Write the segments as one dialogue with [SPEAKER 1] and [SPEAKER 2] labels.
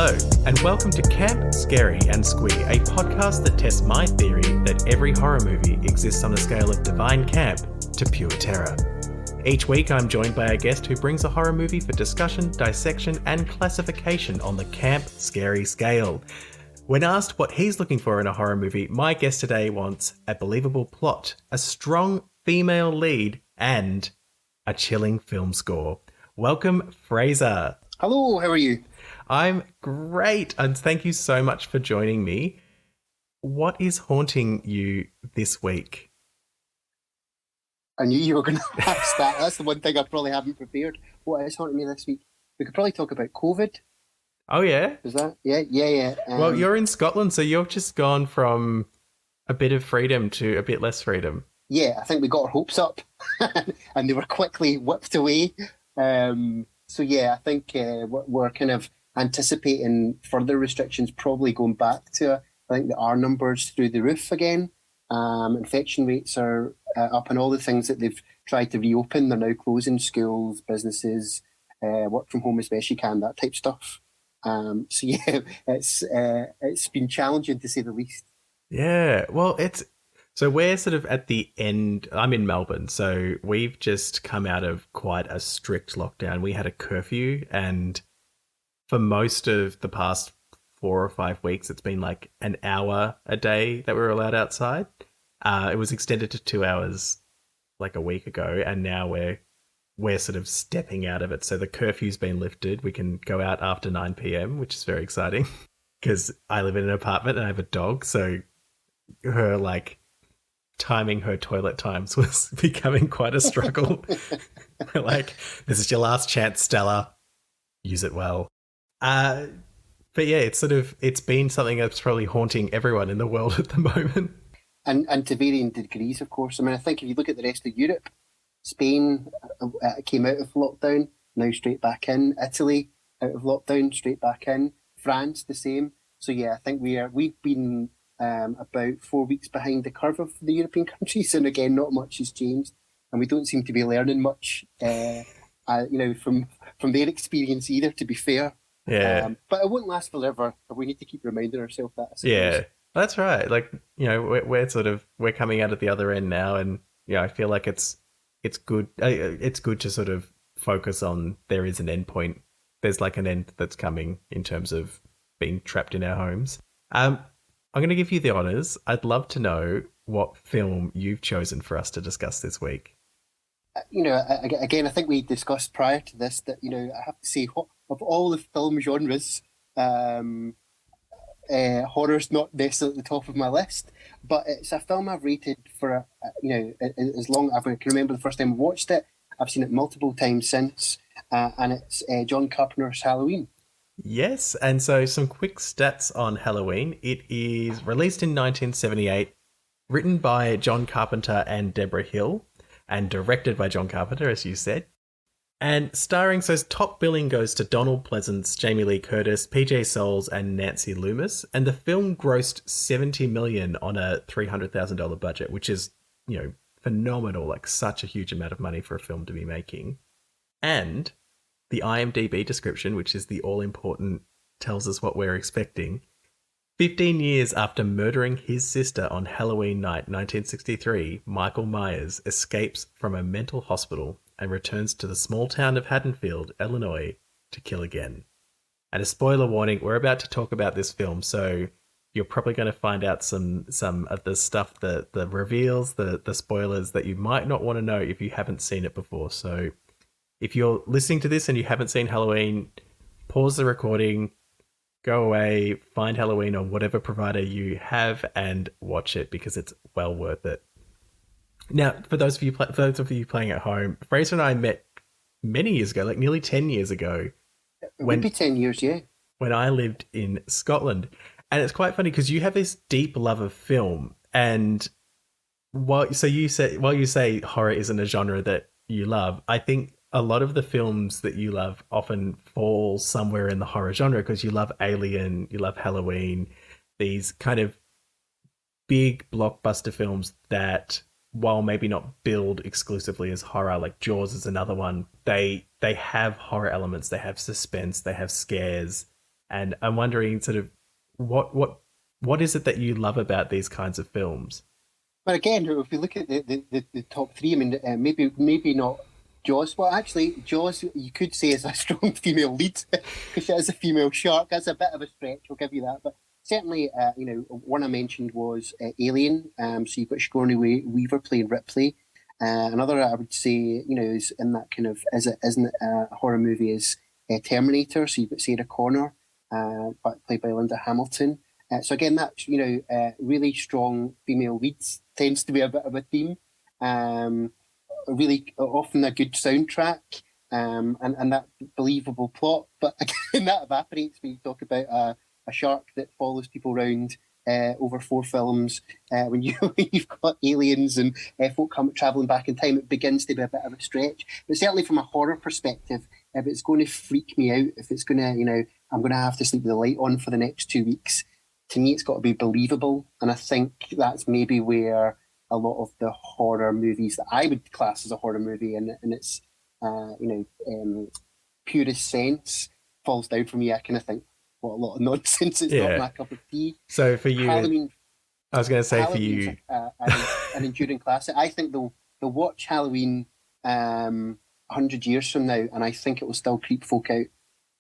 [SPEAKER 1] Hello, and welcome to Camp, Scary and Squee, a podcast that tests my theory that every horror movie exists on a scale of divine camp to pure terror. Each week I'm joined by a guest who brings a horror movie for discussion, dissection and classification on the Camp, Scary scale. When asked what he's looking for in a horror movie, my guest today wants a believable plot, a strong female lead and a chilling film score. Welcome, Fraser.
[SPEAKER 2] Hello, how are you?
[SPEAKER 1] I'm great, and thank you so much for joining me. What is haunting you this week?
[SPEAKER 2] I knew you were going to ask that. That's the one thing I probably haven't prepared. What is haunting me this week? We could probably talk about COVID.
[SPEAKER 1] Oh, yeah?
[SPEAKER 2] Is that? Yeah.
[SPEAKER 1] Well, you're in Scotland, so you've just gone from a bit of freedom to a bit less freedom.
[SPEAKER 2] Yeah, I think we got our hopes up, and they were quickly whipped away. So yeah, I think we're kind of anticipating further restrictions, probably going back to, I think, the R numbers through the roof again. Infection rates are up, and all the things that they've tried to reopen, they're now closing: schools, businesses, work from home as best you can, that type of stuff. So yeah, it's been challenging to say the least.
[SPEAKER 1] Yeah, well, so we're sort of at the end. I'm in Melbourne, so we've just come out of quite a strict lockdown. We had a curfew, and for most of the past 4 or 5 weeks, it's been like an hour a day that we were allowed outside. It was extended to 2 hours like a week ago, and now we're sort of stepping out of it. So the curfew's been lifted. We can go out after 9 p.m, which is very exciting because I live in an apartment and I have a dog, so her timing her toilet times was becoming quite a struggle. Like, this is your last chance, Stella. Use it well. But yeah, it's been something that's probably haunting everyone in the world at the moment.
[SPEAKER 2] And to varying degrees, of course. I mean, I think if you look at the rest of Europe, Spain came out of lockdown, now straight back in. Italy out of lockdown, straight back in. France the same. So yeah, I think we've been about 4 weeks behind the curve of the European countries, and again, not much has changed, and we don't seem to be learning much, from their experience either. To be fair,
[SPEAKER 1] yeah,
[SPEAKER 2] but it won't last forever. We need to keep reminding ourselves that.
[SPEAKER 1] Yeah, that's right. Like, we're coming out at the other end now, and I feel like it's good. It's good to sort of focus on there is an end point. There's like an end that's coming in terms of being trapped in our homes. I'm going to give you the honours. I'd love to know what film you've chosen for us to discuss this week.
[SPEAKER 2] Again, I think we discussed prior to this that, I have to say, of all the film genres, horror's not necessarily at the top of my list, but it's a film I've rated for, as long as I can remember the first time I watched it. I've seen it multiple times since, and it's John Carpenter's Halloween.
[SPEAKER 1] Yes, and so some quick stats on Halloween. It is released in 1978, written by John Carpenter and Deborah Hill, and directed by John Carpenter, as you said. And starring, so top billing goes to Donald Pleasance, Jamie Lee Curtis, PJ Soles, and Nancy Loomis. And the film grossed $70 million on a $300,000 budget, which is, phenomenal, like such a huge amount of money for a film to be making. And the IMDb description, which is the all-important, tells us what we're expecting. 15 years after murdering his sister on Halloween night 1963, Michael Myers escapes from a mental hospital and returns to the small town of Haddonfield, Illinois, to kill again. And a spoiler warning, we're about to talk about this film, so you're probably going to find out some of the stuff, the reveals, the spoilers that you might not want to know if you haven't seen it before. So if you're listening to this and you haven't seen Halloween, pause the recording, go away, find Halloween on whatever provider you have and watch it because it's well worth it. Now, for those of you playing at home, Fraser and I met many years ago, like nearly 10 years ago.
[SPEAKER 2] Maybe 10 years, yeah.
[SPEAKER 1] When I lived in Scotland. And it's quite funny because you have this deep love of film. And while you say horror isn't a genre that you love, I think a lot of the films that you love often fall somewhere in the horror genre because you love Alien, you love Halloween, these kind of big blockbuster films that, while maybe not billed exclusively as horror, like Jaws is another one, they have horror elements, they have suspense, they have scares, And I'm wondering, sort of, what is it that you love about these kinds of films?
[SPEAKER 2] But again, if we look at the top three, I mean, maybe not Jaws. Well, actually, Jaws you could say is a strong female lead because she is a female shark. That's a bit of a stretch. I'll give you that, but certainly, one I mentioned was Alien. So you've got Sigourney Weaver playing Ripley. Another I would say, is in that kind of isn't it a horror movie is Terminator. So you've got Sarah Connor, played by Linda Hamilton. So again, that really strong female leads tends to be a bit of a theme. Really often a good soundtrack, and that believable plot. But again, that evaporates when you talk about a shark that follows people around over 4 films. When you've got aliens and folk traveling back in time, it begins to be a bit of a stretch. But certainly from a horror perspective, if it's going to freak me out, if it's going to, I'm going to have to sleep with the light on for the next 2 weeks. To me, it's got to be believable, and I think that's maybe where a lot of the horror movies that I would class as a horror movie in its purest sense falls down for me. I kind of think, what a lot of nonsense. It's not my cup of tea.
[SPEAKER 1] So for you,
[SPEAKER 2] Halloween.
[SPEAKER 1] I was going to say for you,
[SPEAKER 2] an enduring classic. I think they'll watch Halloween 100 years from now, and I think it will still creep folk out.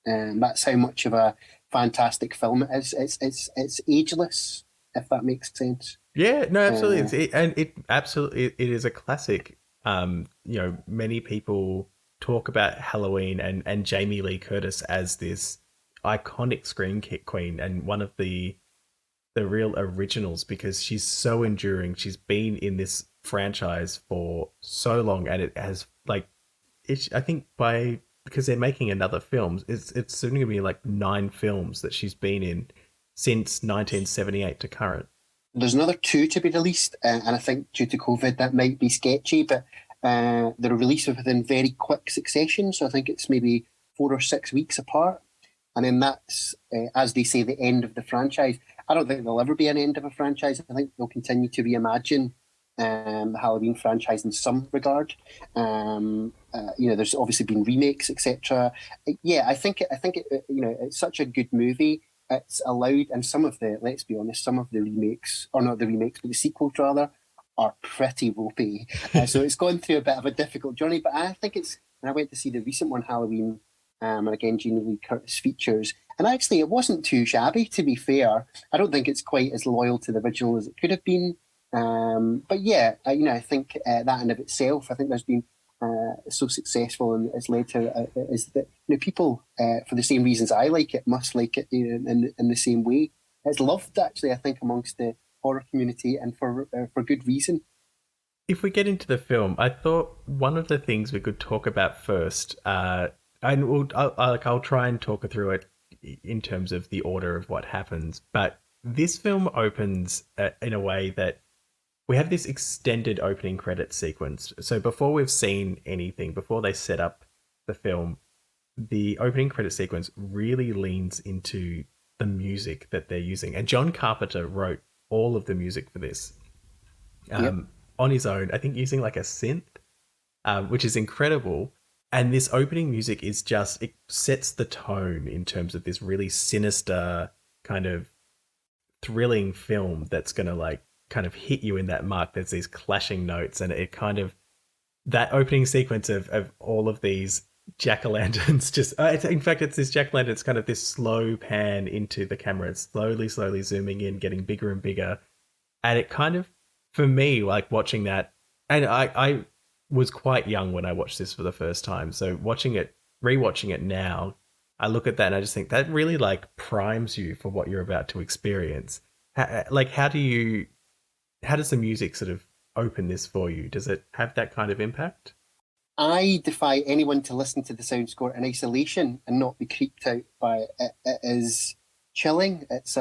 [SPEAKER 2] That's how much of a fantastic film it is. It's ageless, if that makes sense.
[SPEAKER 1] Yeah, no, absolutely. It is a classic. Many people talk about Halloween and Jamie Lee Curtis as this iconic scream queen and one of the real originals because she's so enduring. She's been in this franchise for so long, and it has I think because they're making another film, it's soon going to be 9 films that she's been in since 1978 to current.
[SPEAKER 2] There's another 2 to be released, and I think due to COVID that might be sketchy, but they're released within very quick succession. So I think it's maybe 4 or 6 weeks apart. And then that's, as they say, the end of the franchise. I don't think there'll ever be an end of a franchise. I think they'll continue to reimagine the Halloween franchise in some regard. There's obviously been remakes, etc. Yeah, I think it's such a good movie. It's allowed, and let's be honest, some of the remakes, or not the remakes, but the sequels rather, are pretty ropey. So it's gone through a bit of a difficult journey. But I think when I went to see the recent one, Halloween, and again, Jamie Lee Curtis features, and actually it wasn't too shabby, to be fair. I don't think it's quite as loyal to the original as it could have been. But yeah, I think that in and of itself, I think there's been so successful, and it's led to is that people for the same reasons I like it must like it in the same way. It's loved, actually, I think, amongst the horror community, and for good reason.
[SPEAKER 1] If we get into the film, I thought one of the things we could talk about first, and I'll try and talk through it in terms of the order of what happens, but this film opens in a way that we have this extended opening credits sequence. So before we've seen anything, before they set up the film, the opening credit sequence really leans into the music that they're using. And John Carpenter wrote all of the music for this on his own, I think using a synth, which is incredible. And this opening music is it sets the tone in terms of this really sinister kind of thrilling film that's going to kind of hit you in that mark. There's these clashing notes, and it kind of, that opening sequence of all of these jack-o'-lanterns in fact it's this jack-o'-lantern, it's kind of this slow pan into the camera. It's slowly zooming in, getting bigger and bigger. And it kind of, for me, watching that, and I was quite young when I watched this for the first time. So rewatching it now, I look at that and I just think that really primes you for what you're about to experience. How does the music sort of open this for you? Does it have that kind of impact?
[SPEAKER 2] I defy anyone to listen to the sound score in isolation and not be creeped out by it. It is chilling. It's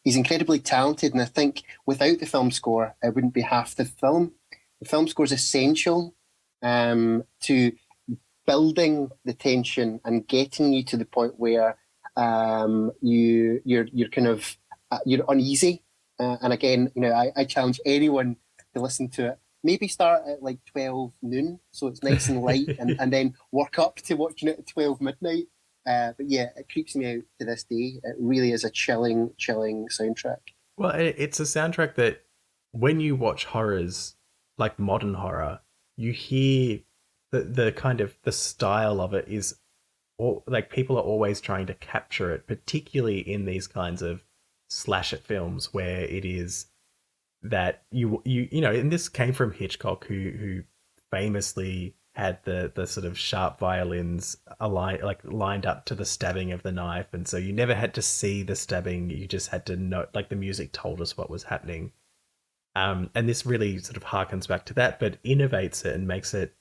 [SPEAKER 2] he's incredibly talented, and I think without the film score, it wouldn't be half the film. The film score is essential to building the tension and getting you to the point where you're kind of you're uneasy. And again, I challenge anyone to listen to it. Maybe start at 12 noon, so it's nice and light, and then work up to watching it at 12 midnight. But yeah, it creeps me out to this day. It really is a chilling, chilling soundtrack.
[SPEAKER 1] Well, it's a soundtrack that when you watch horrors, like modern horror, you hear the kind of the style of it is like people are always trying to capture it, particularly in these kinds of slasher films where it is that you know, and this came from Hitchcock, who famously had the sort of sharp violins lined up to the stabbing of the knife, and so you never had to see the stabbing, you just had to know, like the music told us what was happening. And this really sort of harkens back to that, but innovates it and makes it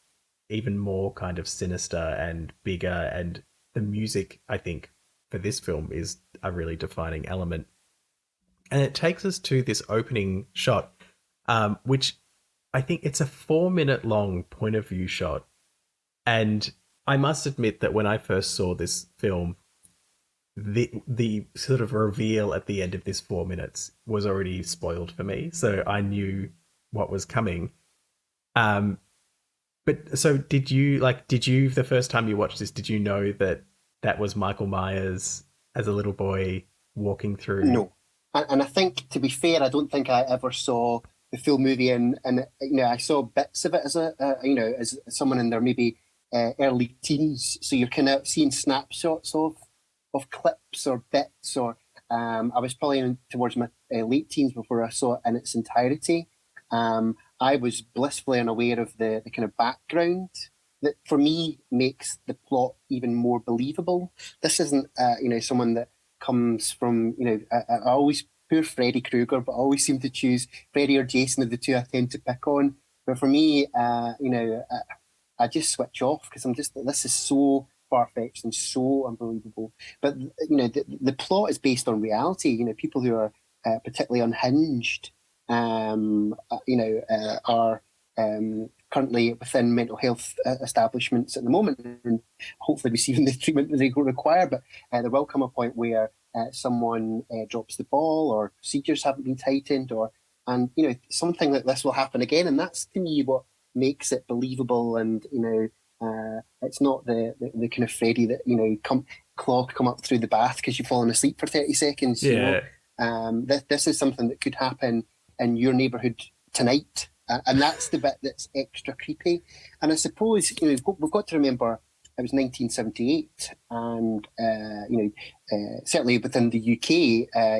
[SPEAKER 1] even more kind of sinister and bigger. And the music, I think, for this film is a really defining element. And it takes us to this opening shot, which I think it's a 4 minute long point of view shot. And I must admit that when I first saw this film, the sort of reveal at the end of this 4 minutes was already spoiled for me. So I knew what was coming. But so did you, the first time you watched this, did you know that that was Michael Myers as a little boy walking through?
[SPEAKER 2] No, and I think, to be fair, I don't think I ever saw the full movie, and I saw bits of it as as someone in their maybe early teens. So you're kind of seeing snapshots of clips or bits, or I was probably towards my late teens before I saw it in its entirety. I was blissfully unaware of the kind of background that, for me, makes the plot even more believable. This isn't, someone that comes from, I always, poor Freddy Krueger, but I always seem to choose Freddy or Jason of the two I tend to pick on. But for me, I just switch off because I'm just, this is so far-fetched and so unbelievable. But, the plot is based on reality. People who are particularly unhinged, are currently within mental health establishments at the moment, and hopefully receiving the treatment that they require. But there will come a point where someone drops the ball, or procedures haven't been tightened, and something like this will happen again. And that's, to me, what makes it believable. And it's not the kind of Freddy that come up through the bath because you've fallen asleep for 30 seconds.
[SPEAKER 1] Yeah.
[SPEAKER 2] This is something that could happen in your neighbourhood tonight, and that's the bit that's extra creepy. And I suppose we've got to remember it was 1978, and certainly within the UK,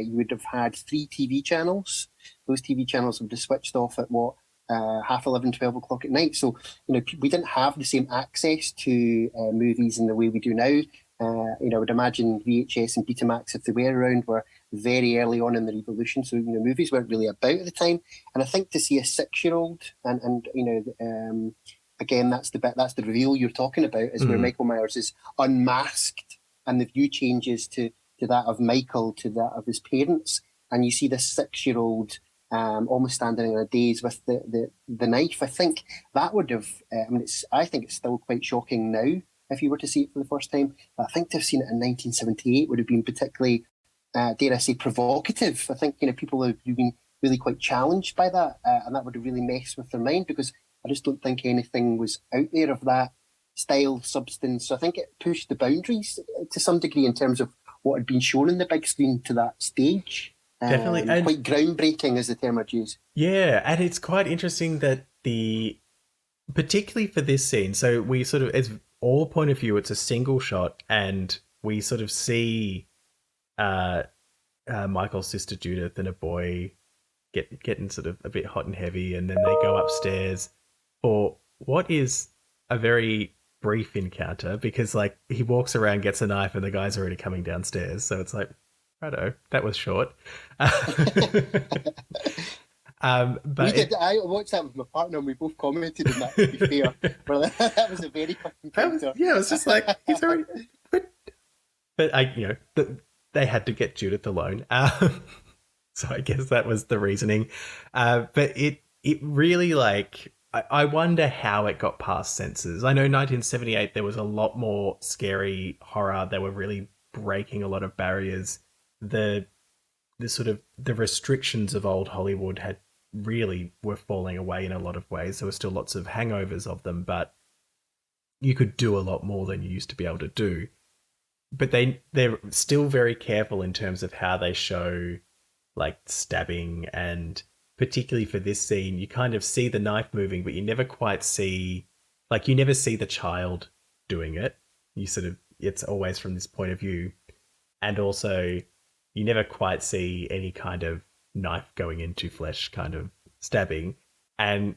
[SPEAKER 2] you would have had 3 TV channels. Those TV channels would have switched off at 11:30, 12 o'clock at night. So we didn't have the same access to movies in the way we do now. I would imagine VHS and Betamax, if they were around, were very early on in the revolution. So movies weren't really about at the time. And I think to see a 6-year-old, and again, that's the reveal you're talking about, is where Michael Myers is unmasked, and the view changes to that of Michael, to that of his parents, and you see this 6-year-old almost standing in a daze with the knife. I think that would have. I think it's still quite shocking now if you were to see it for the first time. But I think to have seen it in 1978 would have been particularly, dare I say, provocative. I think people would have been really quite challenged by that, and that would have really messed with their mind, because I just don't think anything was out there of that style, substance. So I think it pushed the boundaries to some degree in terms of what had been shown in the big screen to that stage.
[SPEAKER 1] Definitely. And
[SPEAKER 2] quite groundbreaking is the term I'd use.
[SPEAKER 1] Yeah, and it's quite interesting that particularly for this scene, so we sort of, it's all point of view, it's a single shot, and we sort of see Michael's sister Judith and a boy getting sort of a bit hot and heavy, and then they go upstairs for what is a very brief encounter, because like he walks around, gets a knife, and the guy's already coming downstairs. So it's like, righto, that was short. But
[SPEAKER 2] I watched that with my partner, and we both commented on that, to be fair. But that was a very quick encounter.
[SPEAKER 1] It was just like, he's already... But they had to get Judith alone. So I guess that was the reasoning. But it really, like, I wonder how it got past censors. I know 1978, there was a lot more scary horror. They were really breaking a lot of barriers. The sort of the restrictions of old Hollywood were falling away in a lot of ways. There were still lots of hangovers of them, but you could do a lot more than you used to be able to do. but they're still very careful in terms of how they show like stabbing, and particularly for this scene you kind of see the knife moving but you never quite see, like you never see the child doing it. You sort of, it's always from this point of view, and also you never quite see any kind of knife going into flesh kind of stabbing. And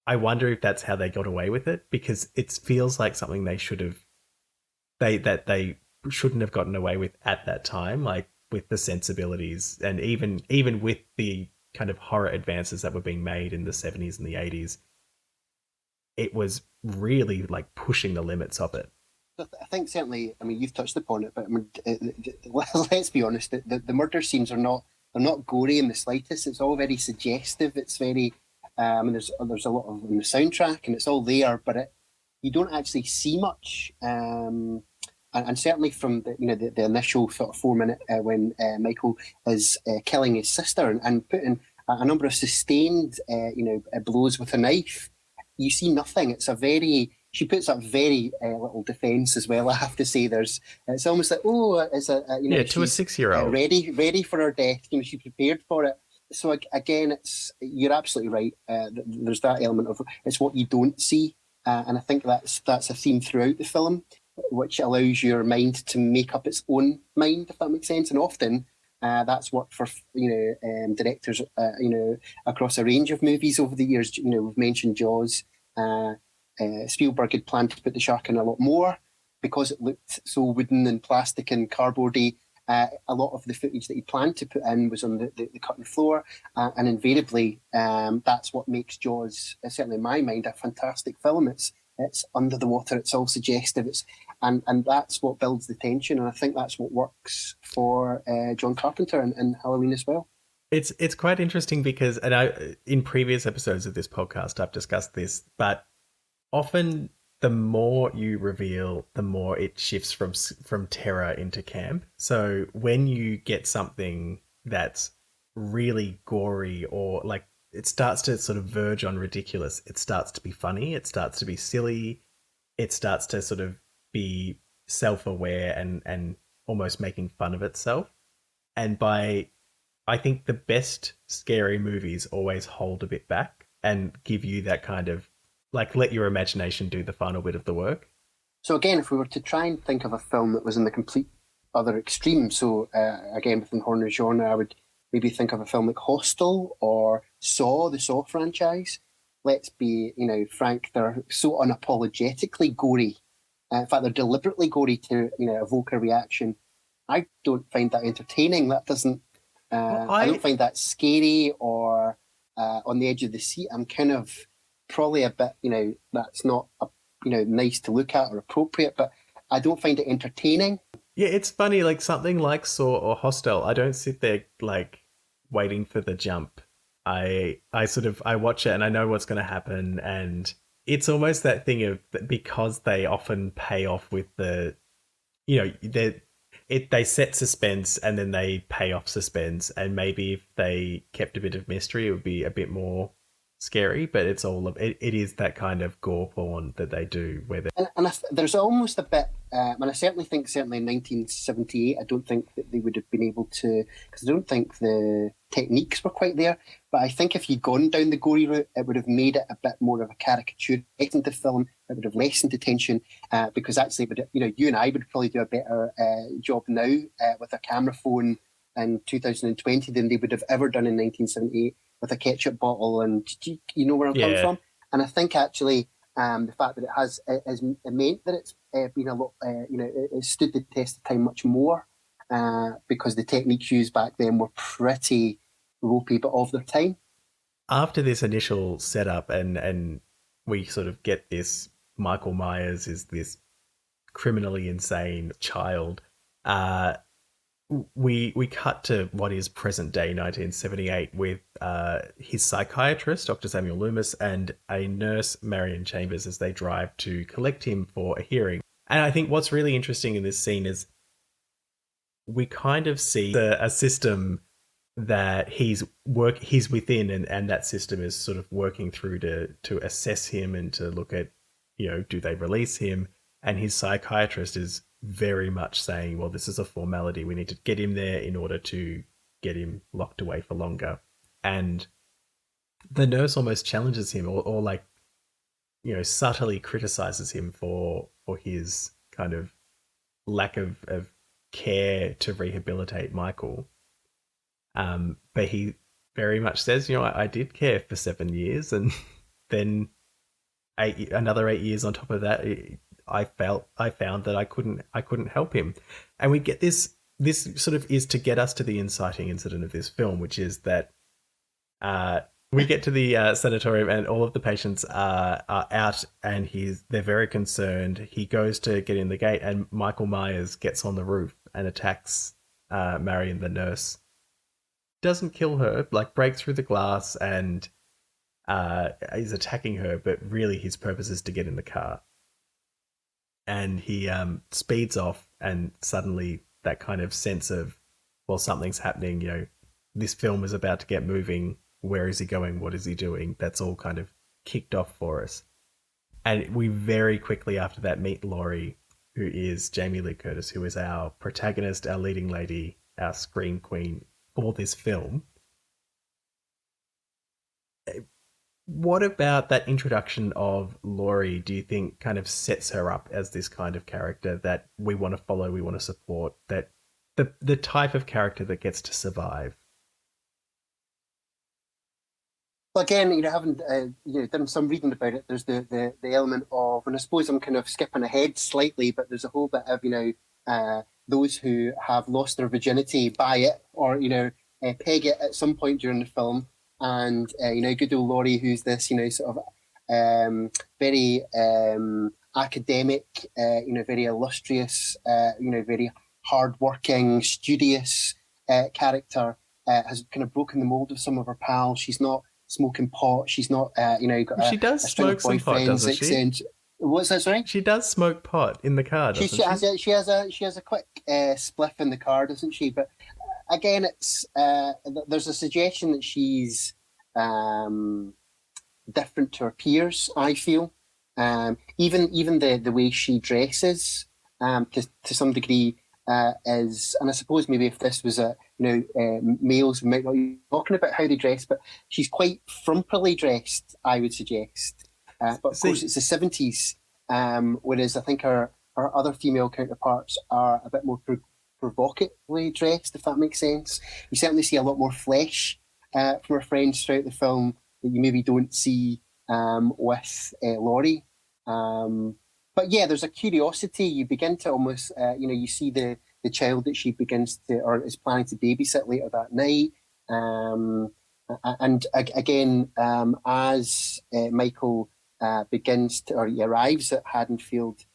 [SPEAKER 1] I wonder if that's how they got away with it, because it feels like something they should have, they shouldn't have gotten away with at that time, like with the sensibilities, and even with the kind of horror advances that were being made in the 70s and the 80s, it was really like pushing the limits of it.
[SPEAKER 2] I think certainly. I mean, you've touched upon it, but I mean, let's be honest. The murder scenes are not, they're not gory in the slightest. It's all very suggestive. It's very. And there's a lot of in the soundtrack, and it's all there, but you don't actually see much. And certainly from the the initial sort of 4 minute when Michael is killing his sister and putting a number of sustained blows with a knife, you see nothing. It's a very, she puts up very little defence as well. I have to say, it's almost like, oh, it's
[SPEAKER 1] to a 6-year-old
[SPEAKER 2] ready for her death. She's prepared for it. So again, you're absolutely right. There's that element of it's what you don't see, and I think that's a theme throughout the film, which allows your mind to make up its own mind, if that makes sense. And often that's worked for directors across a range of movies over the years. We've mentioned Jaws. Spielberg had planned to put the shark in a lot more because it looked so wooden and plastic and cardboardy. A lot of the footage that he planned to put in was on the cutting floor, and invariably that's what makes Jaws, certainly in my mind, a fantastic film. It's under the water, it's all suggestive, and that's what builds the tension, and I think that's what works for John Carpenter and Halloween as well.
[SPEAKER 1] It's quite interesting because, and in previous episodes of this podcast I've discussed this, but often the more you reveal, the more it shifts from terror into camp. So when you get something that's really gory, or like it starts to sort of verge on ridiculous, it starts to be funny, it starts to be silly, it starts to sort of be self-aware and almost making fun of itself. And I think the best scary movies always hold a bit back and give you that kind of, like, let your imagination do the final bit of the work.
[SPEAKER 2] So again, if we were to try and think of a film that was in the complete other extreme, so again within horror genre, I would maybe think of a film like Hostel or Saw, the Saw franchise. Let's be, frank, they're so unapologetically gory. In fact, they're deliberately gory to, evoke a reaction. I don't find that entertaining. That doesn't. I don't find that scary or on the edge of the seat. I'm kind of probably a bit, that's not nice to look at or appropriate, but I don't find it entertaining.
[SPEAKER 1] Yeah, it's funny, like something like Saw or Hostel, I don't sit there like waiting for the jump. I watch it and I know what's going to happen, and it's almost that thing of, because they often pay off with the, they set suspense and then they pay off suspense, and maybe if they kept a bit of mystery it would be a bit more scary, but it is that kind of gore porn that they do where
[SPEAKER 2] there's almost a bit and I certainly think in 1978 I don't think that they would have been able to, because I don't think the techniques were quite there, but I think if you'd gone down the gory route it would have made it a bit more of a caricature into film. It would have lessened the tension, because actually you and I would probably do a better job now with a camera phone in 2020 than they would have ever done in 1978 with a ketchup bottle, and you know where I'm coming from. And I think actually the fact that it has meant that it's been a lot, it stood the test of time much more, because the techniques used back then were pretty ropey but of their time.
[SPEAKER 1] After this initial setup and we sort of get this, Michael Myers is this criminally insane child, we cut to what is present day 1978 with his psychiatrist, Dr. Samuel Loomis, and a nurse, Marion Chambers, as they drive to collect him for a hearing. And I think what's really interesting in this scene is we kind of see a system that he's within, and that system is sort of working through to assess him and to look at, do they release him? And his psychiatrist is very much saying, well, this is a formality. We need to get him there in order to get him locked away for longer. And the nurse almost challenges him, or like, subtly criticizes him for his kind of lack of care to rehabilitate Michael. But he very much says, I did care for 7 years, and then another 8 years on top of that, I found that I couldn't help him. And we get this sort of is to get us to the inciting incident of this film, which is that we get to the sanatorium and all of the patients are out, and they're very concerned. He goes to get in the gate, and Michael Myers gets on the roof and attacks Marion, the nurse. Doesn't kill her, like breaks through the glass and is attacking her, but really his purpose is to get in the car. And he speeds off, and suddenly that kind of sense of, well, something's happening, this film is about to get moving. Where is he going? What is he doing? That's all kind of kicked off for us. And we very quickly after that meet Laurie, who is Jamie Lee Curtis, who is our protagonist, our leading lady, our scream queen for this film. What about that introduction of Laurie do you think kind of sets her up as this kind of character that we want to follow, we want to support, that the type of character that gets to survive?
[SPEAKER 2] Well, again, having done some reading about it, there's the element of, and I suppose I'm kind of skipping ahead slightly, but there's a whole bit of those who have lost their virginity buy it, or peg it at some point during the film, and good old Laurie, who's this sort of very academic, very illustrious, very hardworking, studious character, has kind of broken the mold of some of her pals. She's not smoking pot. She's not, got
[SPEAKER 1] she does smoke some pot, doesn't she?
[SPEAKER 2] What's that? Sorry.
[SPEAKER 1] She does smoke pot in the car. Doesn't
[SPEAKER 2] she has a quick spliff in the car, doesn't she? But again, it's there's a suggestion that she's different to her peers. I feel even the way she dresses to some degree is, and I suppose maybe if this was males might not be talking about how they dress, but she's quite frumpily dressed, I would suggest. But of course, it's the 70s, whereas I think her other female counterparts are a bit more provocatively dressed, if that makes sense. You certainly see a lot more flesh from her friends throughout the film that you maybe don't see with Laurie. But yeah, there's a curiosity. You begin to almost, you see the child that she begins to, or is planning to babysit later that night. And again, as Michael begins to, or he arrives at Haddonfield,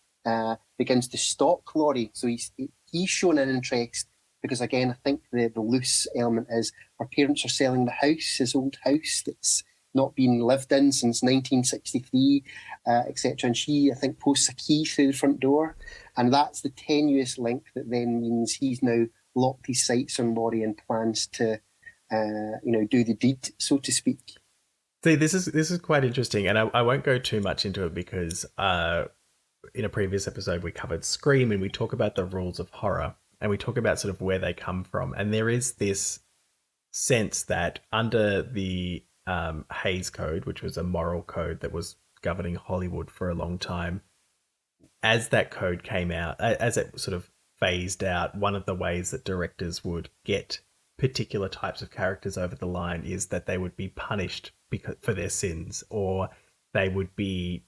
[SPEAKER 2] begins to stalk Laurie. So he's shown an interest because, again, I think the loose element is her parents are selling the house, his old house that's not been lived in since 1963, etc. And she, I think, posts a key through the front door. And that's the tenuous link that then means he's now locked his sights on Laurie and plans to, do the deed, so to speak.
[SPEAKER 1] See, this is quite interesting, and I won't go too much into it because in a previous episode we covered Scream, and we talk about the rules of horror, and we talk about sort of where they come from. And there is this sense that under the Hays Code, which was a moral code that was governing Hollywood for a long time, as that code came out, as it sort of phased out, one of the ways that directors would get particular types of characters over the line is that they would be punished for their sins, or they would be,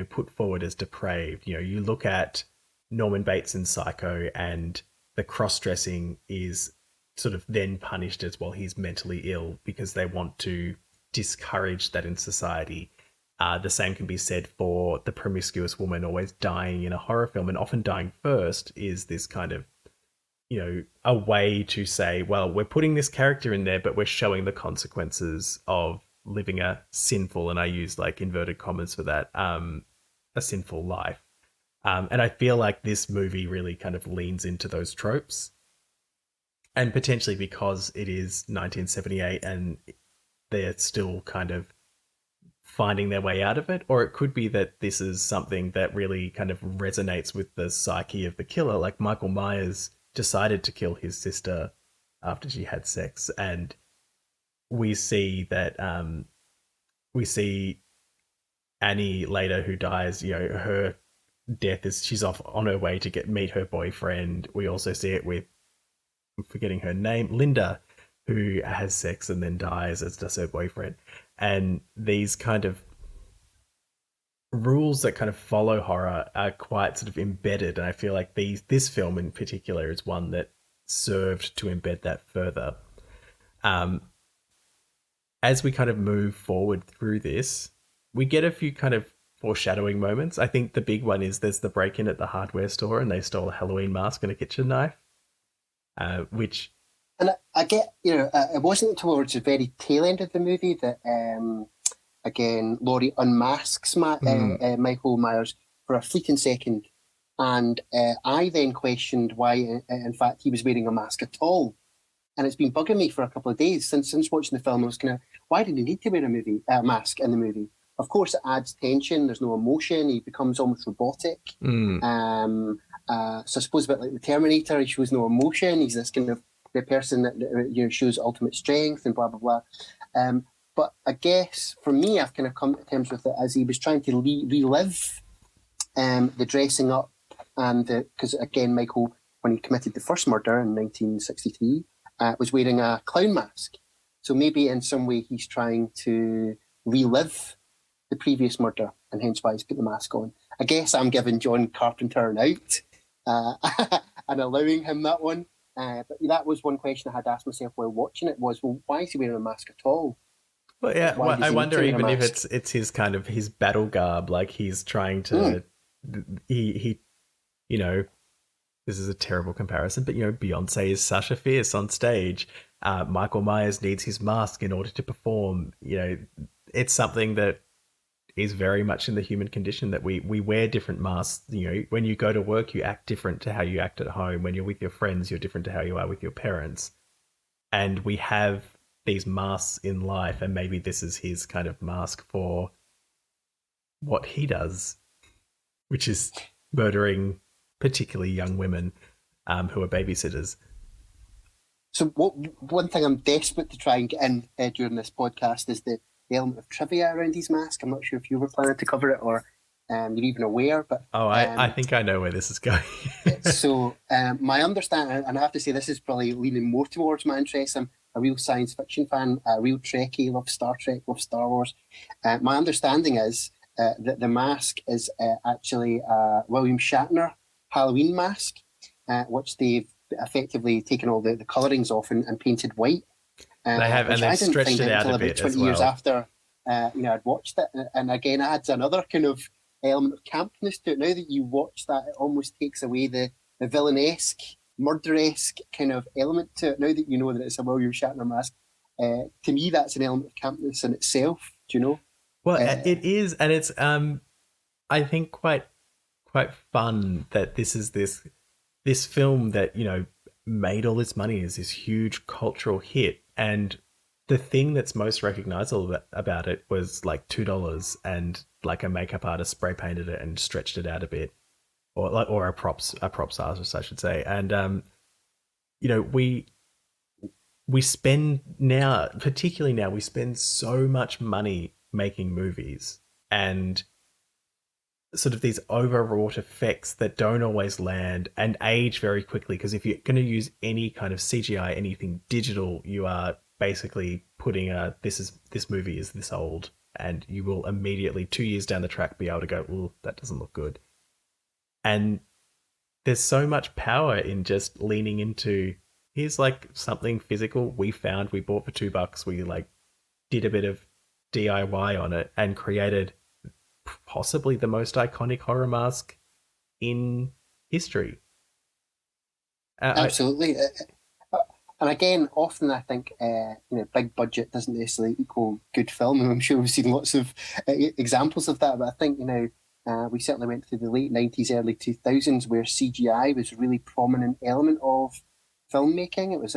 [SPEAKER 1] put forward as depraved. You look at Norman Bates in Psycho, and the cross-dressing is sort of then punished as, well, he's mentally ill, because they want to discourage that in society. The same can be said for the promiscuous woman always dying in a horror film, and often dying first is this kind of, a way to say, well, we're putting this character in there, but we're showing the consequences of living a sinful, and I use like inverted commas for that, a sinful life. And I feel like this movie really kind of leans into those tropes. And potentially because it is 1978 and they're still kind of finding their way out of it, or it could be that this is something that really kind of resonates with the psyche of the killer. Like Michael Myers decided to kill his sister after she had sex, and we see that we see Annie later, who dies. You know, her death is she's off on her way to meet her boyfriend. We also see it with, I'm forgetting her name, Linda, who has sex and then dies, as does her boyfriend. And these kind of rules that kind of follow horror are quite sort of embedded, and I feel like this film in particular is one that served to embed that further. Um, as we kind of move forward through this, we get a few kind of foreshadowing moments. I think the big one is there's the break-in at the hardware store and they stole a Halloween mask and a kitchen knife, which...
[SPEAKER 2] And I get, it wasn't towards the very tail end of the movie that, again, Laurie unmasks Michael Myers for a fleeting second. And I then questioned why, in fact, he was wearing a mask at all. And it's been bugging me for a couple of days since watching the film. I was kind of, why did he need to wear a mask in the movie? Of course, it adds tension. There's no emotion. He becomes almost robotic. So I suppose a bit like the Terminator, he shows no emotion. He's this kind of the person that shows ultimate strength and blah blah blah. But I guess for me, I've kind of come to terms with it as he was trying to relive the dressing up, and because again, Michael, when he committed the first murder in 1963, was wearing a clown mask. So maybe in some way he's trying to relive the previous murder, and hence why he's put the mask on. I guess I'm giving John Carpenter an out and allowing him that one. But that was one question I had asked myself while watching it was, well, why is he wearing a mask at all?
[SPEAKER 1] Well, yeah, I wonder even if it's his kind of his battle garb, like he's trying to, he, this is a terrible comparison, but Beyonce is Sasha Fierce on stage. Michael Myers needs his mask in order to perform. It's something that is very much in the human condition that we wear different masks. When you go to work, you act different to how you act at home. When you're with your friends, you're different to how you are with your parents. And we have these masks in life, and maybe this is his kind of mask for what he does, which is murdering particularly young women who are babysitters.
[SPEAKER 2] So one thing I'm desperate to try and get in during this podcast is the element of trivia around his mask. I'm not sure if you were planning to cover it or you're even aware, but...
[SPEAKER 1] I think I know where this is going.
[SPEAKER 2] So my understanding, and I have to say this is probably leaning more towards my interest, I'm a real science fiction fan, a real Trekkie, love Star Trek, love Star Wars. My understanding is that the mask is actually a William Shatner Halloween mask, which they've effectively taken all the colourings off and painted white.
[SPEAKER 1] They have, and they've stretched it out a bit 20
[SPEAKER 2] years after I'd watched it, and again, it adds another kind of element of campness to it. Now that you watch that, it almost takes away the villainesque, murderesque kind of element to it. Now that you know that it's a William Shatner mask, to me, that's an element of campness in itself. Do you know?
[SPEAKER 1] Well, it is, and it's I think quite fun that this is this film that made all this money, is this huge cultural hit. And the thing that's most recognizable about it was like $2 and like a makeup artist spray painted it and stretched it out a bit, or a props artist, I should say. And we spend now, particularly now, we spend so much money making movies, and sort of these overwrought effects that don't always land and age very quickly, because if you're going to use any kind of CGI, anything digital, you are basically putting this movie is this old, and you will immediately 2 years down the track be able to go, "Ooh, that doesn't look good." And there's so much power in just leaning into, here's like something physical we bought for $2. We like did a bit of DIY on it and created possibly the most iconic horror mask in history.
[SPEAKER 2] Absolutely. And again, often I think big budget doesn't necessarily equal good film, and I'm sure we've seen lots of examples of that. But I think we certainly went through the late 90s, early 2000s where CGI was a really prominent element of filmmaking. It was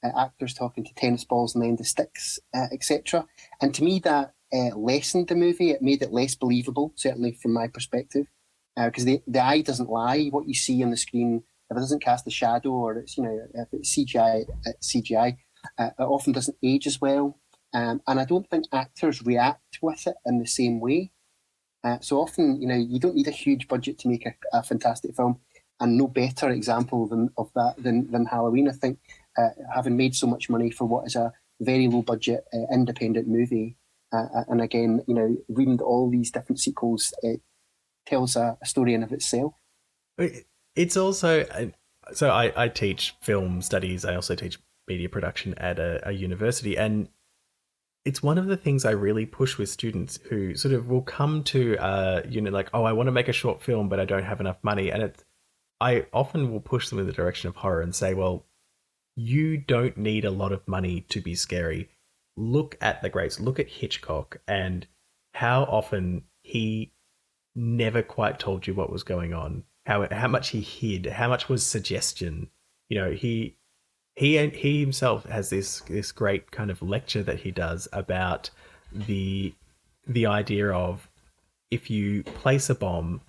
[SPEAKER 2] actors talking to tennis balls and the end of sticks, etc. And to me, that lessened the movie. It made it less believable, certainly from my perspective, because the eye doesn't lie. What you see on the screen, if it doesn't cast a shadow or it's if it's CGI, it's CGI. It often doesn't age as well, and I don't think actors react with it in the same way. So often, you don't need a huge budget to make a fantastic film, and no better example of that than Halloween. I think having made so much money for what is a very low budget independent movie, and again, reading all these different sequels, it tells a story in of itself.
[SPEAKER 1] It's also so I teach film studies. I also teach media production at a university, and it's one of the things I really push with students who sort of will come to like, oh, I want to make a short film, but I don't have enough money, and I often will push them in the direction of horror and say, well, you don't need a lot of money to be scary. Look at the greats. Look at Hitchcock and how often he never quite told you what was going on. How much he hid. How much was suggestion. He himself has this great kind of lecture that he does about the idea of if you place a bomb,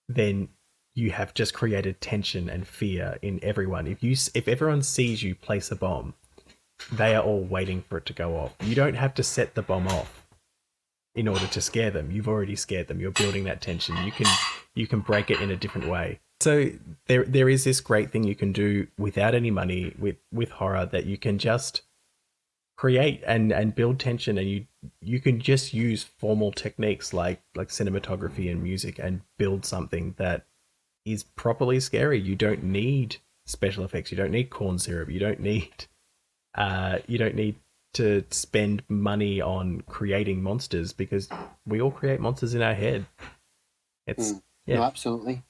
[SPEAKER 1] then you have just created tension and fear in everyone. If everyone sees you place a bomb, they are all waiting for it to go off. You don't have to set the bomb off in order to scare them. You've already scared them. You're building that tension. You can break it in a different way. So there is this great thing you can do without any money with horror, that you can just create and build tension, and you can just use formal techniques like cinematography and music and build something that is properly scary. You don't need special effects. You don't need corn syrup. You don't need to spend money on creating monsters, because we all create monsters in our head.
[SPEAKER 2] No, absolutely.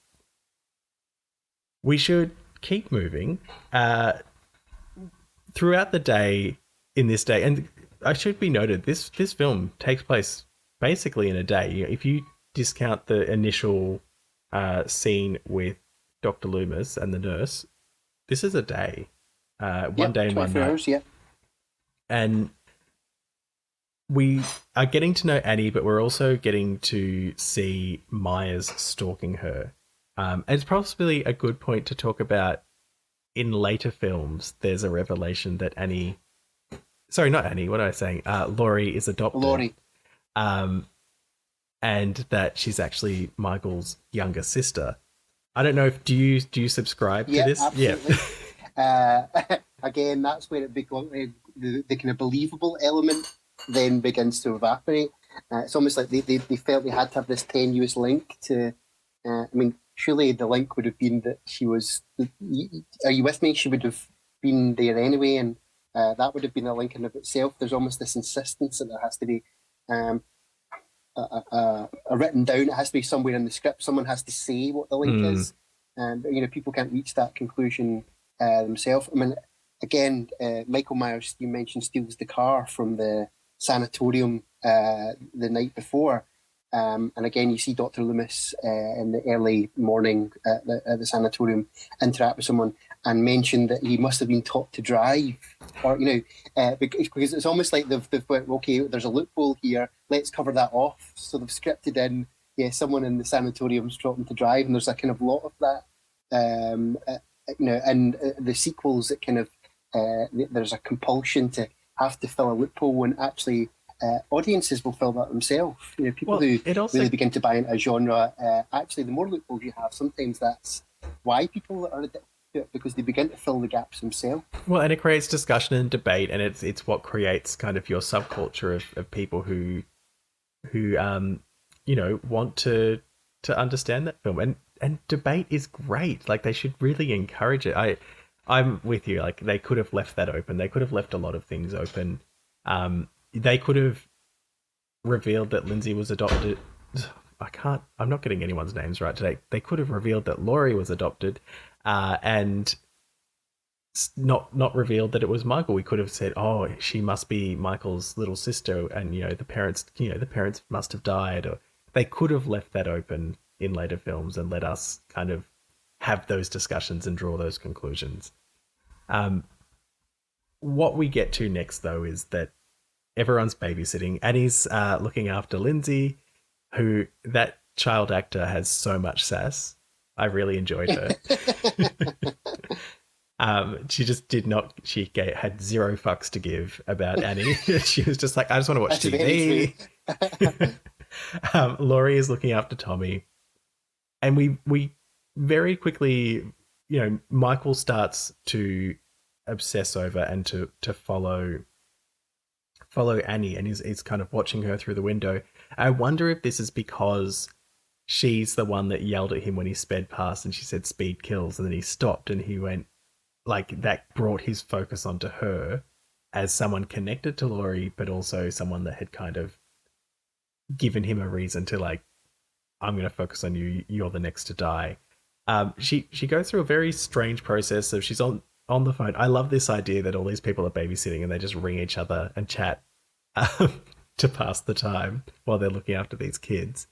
[SPEAKER 1] We should keep moving throughout the day in this day. And I should be noted, this film takes place basically in a day. If you discount the initial scene with Dr. Loomis and the nurse, this is a day. One day and 1 night.
[SPEAKER 2] Hours, yeah.
[SPEAKER 1] And we are getting to know Annie, but we're also getting to see Myers stalking her. And it's probably a good point to talk about, in later films, there's a revelation that Annie... Sorry, not Annie. What am I saying? Laurie is adopted.
[SPEAKER 2] Laurie.
[SPEAKER 1] And that she's actually Michael's younger sister. I don't know if... Do you subscribe to this?
[SPEAKER 2] Absolutely. Yeah. Again, that's where it becomes... The kind of believable element then begins to evaporate. It's almost like they felt they had to have this tenuous link to... surely the link would have been that she was... Are you with me? She would have been there anyway, and that would have been a link in of itself. There's almost this insistence that there has to be a written down. It has to be somewhere in the script. Someone has to say what the link is. But, people can't reach that conclusion themselves. Again, Michael Myers, you mentioned, steals the car from the sanatorium the night before. And again, you see Dr. Loomis in the early morning at the sanatorium interact with someone and mention that he must have been taught to drive, or because it's almost like they've went, okay, there's a loophole here, let's cover that off. So they've scripted in, someone in the sanatorium's taught him to drive, and there's a kind of lot of that, and the sequels, it kind of there's a compulsion to have to fill a loophole when actually. Audiences will fill that themselves. People who really begin to buy into a genre, actually, the more loopholes you have, sometimes that's why people are addicted to it, because they begin to fill the gaps themselves.
[SPEAKER 1] Well, and it creates discussion and debate, and it's what creates kind of your subculture of people who want to understand that film. And debate is great. Like, they should really encourage it. I'm with you. Like, they could have left that open. They could have left a lot of things open. They could have revealed that Lindsay was adopted. I'm not getting anyone's names right today. They could have revealed that Laurie was adopted, and not revealed that it was Michael. We could have said, oh, she must be Michael's little sister, and the parents must have died. Or they could have left that open in later films and let us kind of have those discussions and draw those conclusions. What we get to next, though, is that everyone's babysitting. Annie's looking after Lindsay, who that child actor has so much sass. I really enjoyed her. She just did not. Had zero fucks to give about Annie. She was just like, I just want to watch
[SPEAKER 2] That's very
[SPEAKER 1] TV. Laurie is looking after Tommy, and we very quickly, Michael starts to obsess over and to follow Annie, and he's kind of watching her through the window. I wonder if this is because she's the one that yelled at him when he sped past, and she said "speed kills," and then he stopped, and he went like that. Brought his focus onto her as someone connected to Laurie, but also someone that had kind of given him a reason to like, I'm going to focus on you. You're the next to die. She goes through a very strange process. So she's on the phone. I love this idea that all these people are babysitting and they just ring each other and chat to pass the time while they're looking after these kids.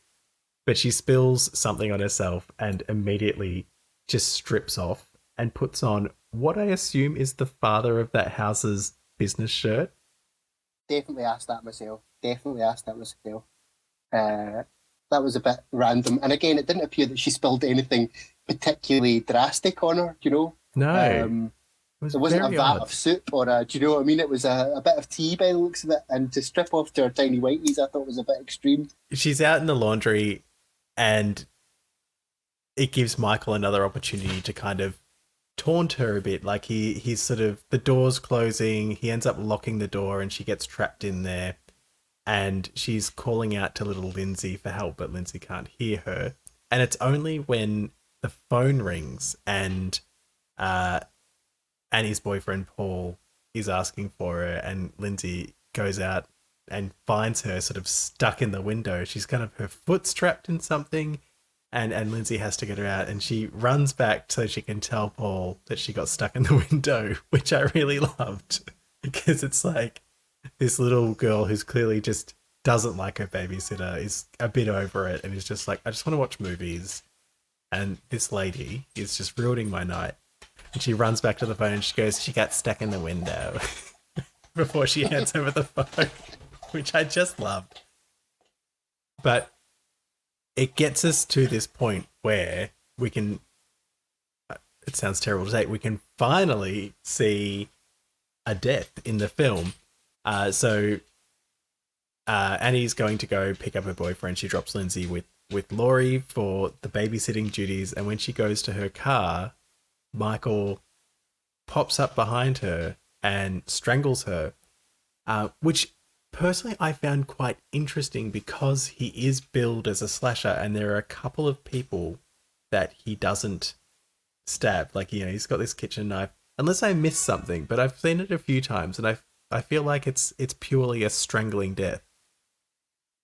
[SPEAKER 1] But she spills something on herself and immediately just strips off and puts on what I assume is the father of that house's business shirt.
[SPEAKER 2] Definitely asked that myself. That was a bit random. And again, it didn't appear that she spilled anything particularly drastic on her,
[SPEAKER 1] No.
[SPEAKER 2] It wasn't a vat of soup or do you know what I mean? It was a bit of tea by the looks of it. And to strip off to her tiny whiteies, I thought was a bit extreme.
[SPEAKER 1] She's out in the laundry and it gives Michael another opportunity to kind of taunt her a bit. Like he's sort of, the door's closing, he ends up locking the door and she gets trapped in there. And she's calling out to little Lindsay for help, but Lindsay can't hear her. And it's only when the phone rings and Annie's boyfriend Paul is asking for her, and Lindsay goes out and finds her sort of stuck in the window. She's kind of, her foot's trapped in something, and Lindsay has to get her out, and she runs back so she can tell Paul that she got stuck in the window, which I really loved because it's like, this little girl who's clearly just doesn't like her babysitter is a bit over it and is just like, I just want to watch movies. And this lady is just ruining my night. And she runs back to the phone and she goes, she got stuck in the window before she hands over the phone, which I just loved. But it gets us to this point where we can, it sounds terrible to say, we can finally see a death in the film. So Annie's going to go pick up her boyfriend. She drops Lindsay with Laurie for the babysitting duties. And when she goes to her car, Michael pops up behind her and strangles her, which personally I found quite interesting because he is billed as a slasher and there are a couple of people that he doesn't stab. Like, he's got this kitchen knife, unless I missed something, but I've seen it a few times and I feel like it's purely a strangling death.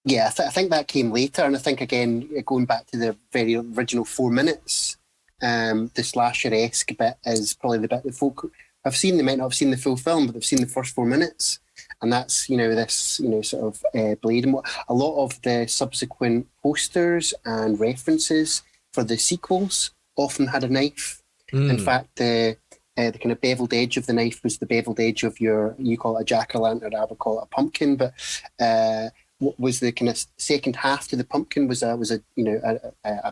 [SPEAKER 2] Yeah, I think that came later, and I think again going back to the very original 4 minutes, the slasher-esque bit is probably the bit that folk have seen. They might not have seen the full film, but they've seen the first 4 minutes, and that's this sort of blade. And a lot of the subsequent posters and references for the sequels often had a knife. In fact, the kind of beveled edge of the knife was the beveled edge of you call it a jack-o'-lantern, I would call it a pumpkin, but what was the kind of second half to the pumpkin was a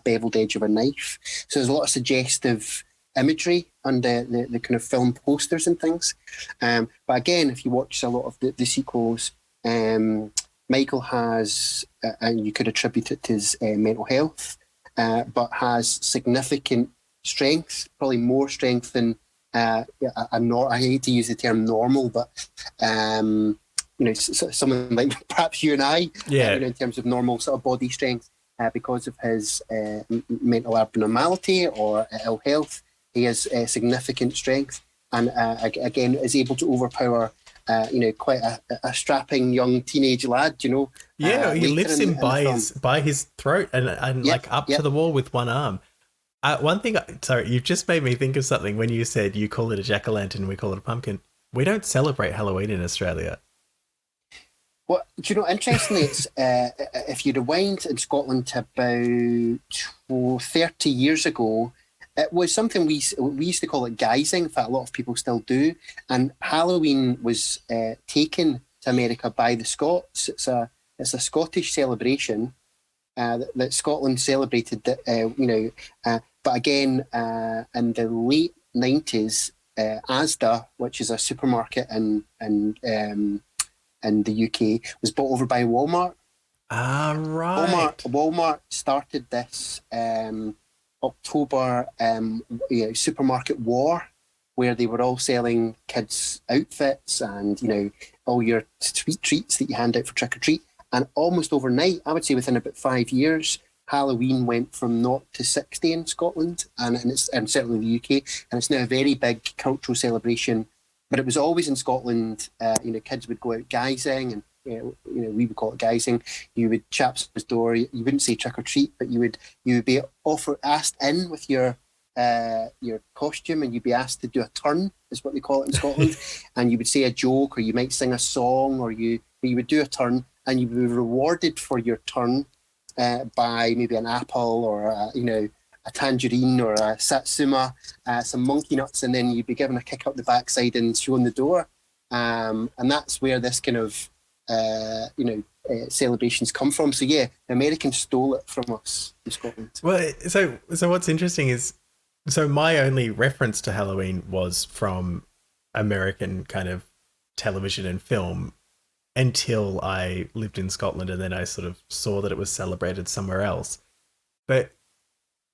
[SPEAKER 2] beveled edge of a knife. So there's a lot of suggestive imagery on the kind of film posters and things. But again, if you watch a lot of the sequels, Michael has, and you could attribute it to his mental health, but has significant strength, probably more strength than I hate to use the term normal, but someone like perhaps you and I, in terms of normal sort of body strength, because of his mental abnormality or ill health, he has significant strength, and again is able to overpower quite a strapping young teenage lad. He
[SPEAKER 1] lifts him by his throat and up to the wall with one arm. One thing, sorry, you've just made me think of something when you said you call it a jack-o'-lantern, we call it a pumpkin. We don't celebrate Halloween in Australia.
[SPEAKER 2] Well, interestingly, it's if you rewind in Scotland to about 30 years ago, it was something we used to call it guising. In fact, a lot of people still do. And Halloween was taken to America by the Scots. It's a Scottish celebration that Scotland celebrated. But again, in the late 90s, Asda, which is a supermarket in the UK, was bought over by Walmart.
[SPEAKER 1] Ah, right.
[SPEAKER 2] Walmart started this October supermarket war, where they were all selling kids' outfits and all your sweet treats that you hand out for trick or treat. And almost overnight, I would say within about 5 years, Halloween went from 0 to 60 in Scotland and certainly the UK, and it's now a very big cultural celebration. But it was always in Scotland. Kids would go out guising, and we would call it guising. You would chap someone's door. You wouldn't say trick or treat, but you would be asked in with your costume, and you'd be asked to do a turn, is what they call it in Scotland. And you would say a joke, or you might sing a song, or you would do a turn, and you would be rewarded for your turn by maybe an apple or a tangerine or a satsuma, some monkey nuts, and then you'd be given a kick up the backside and shown the door. And that's where this kind of celebrations come from. So yeah, the Americans stole it from us in Scotland.
[SPEAKER 1] Well, so what's interesting is, so my only reference to Halloween was from American kind of television and film until I lived in Scotland, and then I sort of saw that it was celebrated somewhere else. But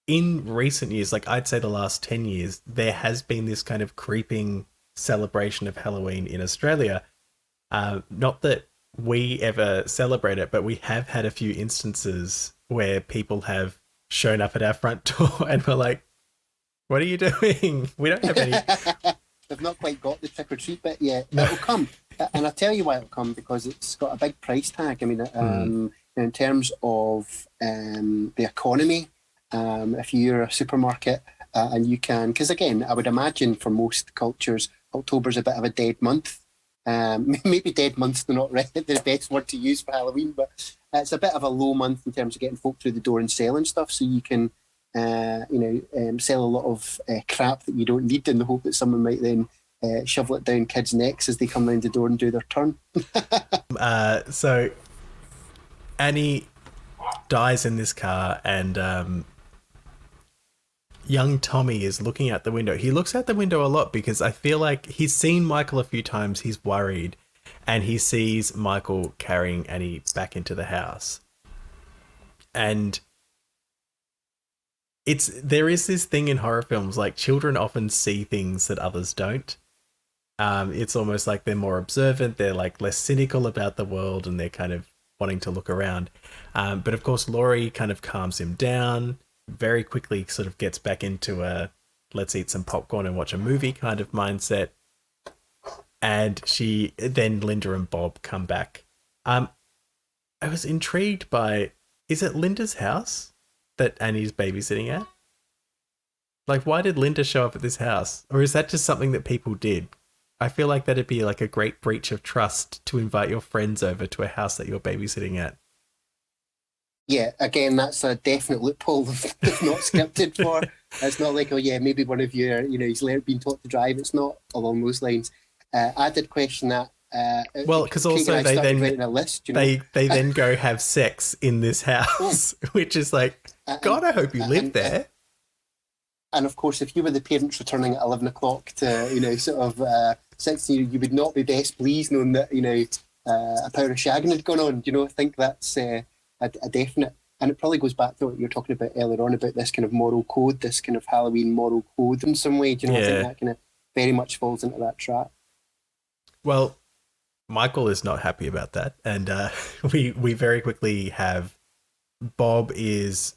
[SPEAKER 1] in recent years, like I'd say the last 10 years, there has been this kind of creeping celebration of Halloween in Australia. Not that we ever celebrate it, but we have had a few instances where people have shown up at our front door and we're like, what are you doing? We don't have any.
[SPEAKER 2] They've not quite got the trick or treat bit yet. It'll come. And I'll tell you why it'll come, because it's got a big price tag. I mean, in terms of the economy, if you're a supermarket and you can, because again, I would imagine for most cultures, October's a bit of a dead month. Maybe dead month's not the best word to use for Halloween, but it's a bit of a low month in terms of getting folk through the door and selling stuff. So you can, sell a lot of crap that you don't need in the hope that someone might then shovel it down kids' necks as they come round the door and do their turn.
[SPEAKER 1] So Annie dies in this car, and young Tommy is looking out the window. He looks out the window a lot because I feel like he's seen Michael a few times. He's worried, and he sees Michael carrying Annie back into the house. And there is this thing in horror films, like children often see things that others don't. It's almost like they're more observant, they're like less cynical about the world, and they're kind of wanting to look around. But of course, Laurie kind of calms him down, very quickly sort of gets back into a let's eat some popcorn and watch a movie kind of mindset. And then Linda and Bob come back. I was intrigued by, is it Linda's house that Annie's babysitting at? Like, why did Linda show up at this house? Or is that just something that people did? I feel like that'd be like a great breach of trust to invite your friends over to a house that you're babysitting at.
[SPEAKER 2] Yeah, again, that's a definite loophole that's not scripted for. It's not like, oh yeah, maybe one of you, he's been taught to drive. It's not along those lines. I did question that.
[SPEAKER 1] Well, because also they then
[SPEAKER 2] a list,
[SPEAKER 1] they then go have sex in this house, which is like, God, I hope you live there.
[SPEAKER 2] And of course, if you were the parents returning at 11 o'clock to, sort of 16, you would not be best pleased knowing that, a power of shagging had gone on. I think that's a definite, and it probably goes back to what you were talking about earlier on about this kind of moral code, this kind of Halloween moral code in some way. I think that kind of very much falls into that trap. Well,
[SPEAKER 1] Michael is not happy about that, and we very quickly have Bob is.